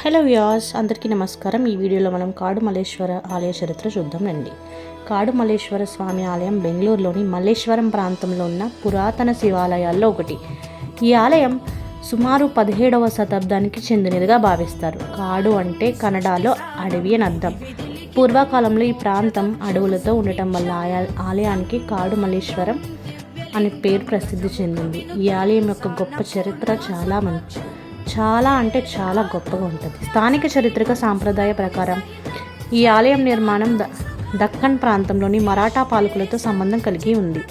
Hello viewers, అందరికీ నమస్కారం. ఈ వీడియోలో మనం కాడు మల్లేశ్వర ఆలయ చరిత్ర చూద్దాం రండి. కాడు మల్లేశ్వర స్వామి ఆలయం బెంగళూరులోని మల్లేశ్వరం ప్రాంతంలో ఉన్న పురాతన శివాలయాల్లో ఒకటి. ఈ ఆలయం సుమారు 17వ శతాబ్దానికి చెందినదిగా భావిస్తారు. కాడు అంటే కన్నడలో అడవి అని అర్థం. పూర్వకాలంలో ఈ ప్రాంతం అడవులతో ఉండటం వల్ల ఆలయానికి కాడు మల్లేశ్వరం అనే పేరు ప్రసిద్ధి చెందింది. ఈ ఆలయం యొక్క గొప్ప చరిత్ర చాలా అంటే చాలా గొప్పగా ఉంటుంది. స్థానిక చారిత్రక సాంప్రదాయ ప్రకారం ఈ ఆలయం నిర్మాణం దక్కన్ ప్రాంతంలోని మరాఠా పాలకులతో సంబంధం కలిగి ఉంది.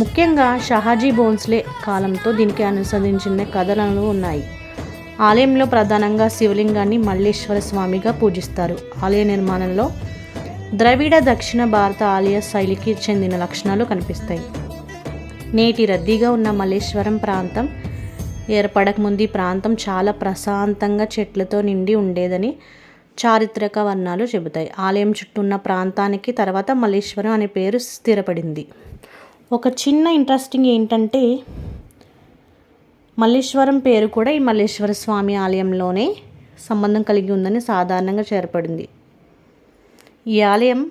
ముఖ్యంగా షహాజీ భోన్స్లే కాలంతో దీనికి అనుసంధించిన కథనాలు ఉన్నాయి. ఆలయంలో ప్రధానంగా శివలింగాన్ని మల్లేశ్వర స్వామిగా పూజిస్తారు. ఆలయ నిర్మాణంలో ద్రవిడ దక్షిణ భారత ఆలయ శైలికి చెందిన లక్షణాలు కనిపిస్తాయి. నేటి రద్దీగా ఉన్న మల్లేశ్వరం ప్రాంతం ఏర్పడకముందు ఈ ప్రాంతం చాలా ప్రశాంతంగా చెట్లతో నిండి ఉండేదని చారిత్రక వర్ణాలు చెబుతాయి. ఆలయం చుట్టూ ఉన్న ప్రాంతానికి తర్వాత మల్లేశ్వరం అనే పేరు స్థిరపడింది. ఒక చిన్న ఇంట్రెస్టింగ్ ఏంటంటే మల్లేశ్వరం పేరు కూడా ఈ మల్లేశ్వర స్వామి ఆలయంలోనే సంబంధం కలిగి ఉందని సాధారణంగా చేర్పడింది. ఈ ఆలయం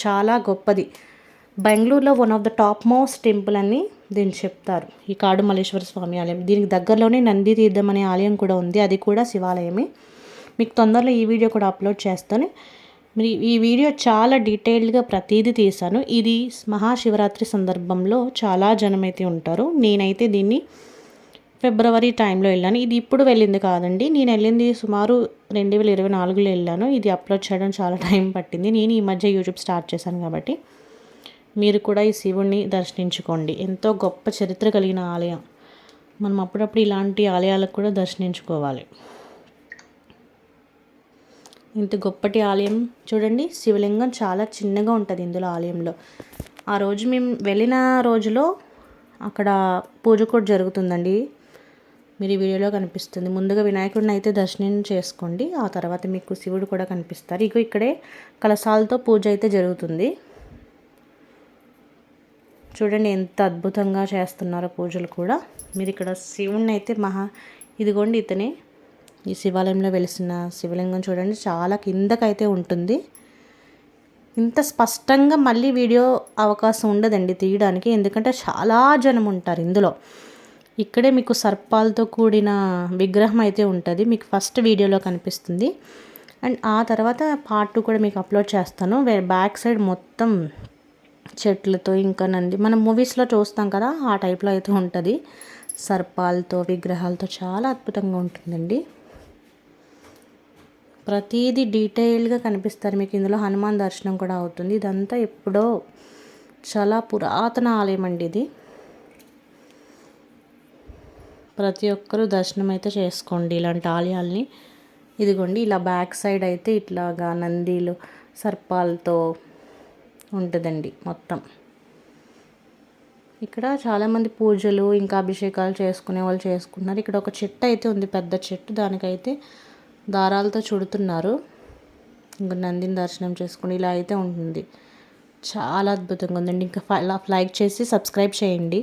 చాలా గొప్పది. బెంగళూరులో one of the top most temple అని దీన్ని చెప్తారు. ఈ కాడు మల్లేశ్వర స్వామి ఆలయం. దీనికి దగ్గరలోనే నంది తీర్థం అనే ఆలయం కూడా ఉంది. అది కూడా శివాలయమే. మీకు తొందరలో ఈ వీడియో కూడా అప్లోడ్ చేస్తాను. మరి ఈ వీడియో చాలా డీటెయిల్డ్గా ప్రతిదీ తీశాను. ఇది మహాశివరాత్రి సందర్భంలో చాలా జనం అయితే ఉంటారు. నేనైతే దీన్ని ఫిబ్రవరి టైంలో వెళ్ళాను. ఇది ఇప్పుడు వెళ్ళింది కాదండి. నేను వెళ్ళింది సుమారు 2024లో వెళ్ళాను. ఇది అప్లోడ్ చేయడం చాలా టైం పట్టింది. నేను ఈ మధ్య యూట్యూబ్ స్టార్ట్ చేశాను కాబట్టి మీరు కూడా ఈ శివుణ్ణి దర్శించుకోండి. ఎంతో గొప్ప చరిత్ర కలిగిన ఆలయం. మనం అప్పుడప్పుడు ఇలాంటి ఆలయాలకు కూడా దర్శించుకోవాలి. ఇంత గొప్పటి ఆలయం చూడండి. శివలింగం చాలా చిన్నగా ఉంటుంది ఇందులో ఆలయంలో. ఆ రోజు మేము వెళ్ళిన రోజులో అక్కడ పూజ కూడా జరుగుతుందండి. మీరు ఈ వీడియోలో కనిపిస్తుంది. ముందుగా వినాయకుడిని అయితే దర్శనం చేసుకోండి. ఆ తర్వాత మీకు శివుడు కూడా కనిపిస్తారు. ఇక్కడే కలశాలతో పూజ అయితే జరుగుతుంది. చూడండి ఎంత అద్భుతంగా చేస్తున్నారో పూజలు కూడా. మీరు ఇక్కడ శివుణ్ణి అయితే ఇదిగోండి ఇతనే ఈ శివాలయంలో వెలిసిన శివలింగం చూడండి. చాలా కిందకైతే ఉంటుంది. ఇంత స్పష్టంగా మళ్ళీ వీడియో అవకాశం ఉండదండి తీయడానికి, ఎందుకంటే చాలా జనం ఉంటారు ఇందులో. ఇక్కడే మీకు సర్పాలతో కూడిన విగ్రహం అయితే ఉంటుంది. మీకు ఫస్ట్ వీడియోలో కనిపిస్తుంది. అండ్ ఆ తర్వాత పార్ట్ 2 కూడా మీకు అప్లోడ్ చేస్తాను. బ్యాక్ సైడ్ మొత్తం చెట్లతో ఇంకా నంది మనం మూవీస్లో చూస్తాం కదా, ఆ టైప్లో అయితే ఉంటుంది. సర్పాలతో విగ్రహాలతో చాలా అద్భుతంగా ఉంటుందండి. ప్రతిదీ డీటెయిల్గా కనిపిస్తారు మీకు. ఇందులో హనుమాన్ దర్శనం కూడా అవుతుంది. ఇదంతా ఎప్పుడో చాలా పురాతన ఆలయం అండి ఇది. ప్రతి ఒక్కరూ దర్శనం అయితే చేసుకోండి ఇలాంటి ఆలయాల్ని. ఇదిగోండి ఇలా బ్యాక్ సైడ్ అయితే ఇట్లాగా నందిలు సర్పాలతో ఉంటుందండి మొత్తం. ఇక్కడ చాలామంది పూజలు ఇంకా అభిషేకాలు చేసుకునే వాళ్ళు చేసుకున్నారు. ఇక్కడ ఒక చెట్టు అయితే ఉంది, పెద్ద చెట్టు. దానికైతే దారాలతో చుడుతున్నారు. ఇంకా నందిని దర్శనం చేసుకుని ఇలా అయితే ఉంటుంది. చాలా అద్భుతంగా ఉందండి. ఇంకా లైక్ చేసి సబ్స్క్రైబ్ చేయండి.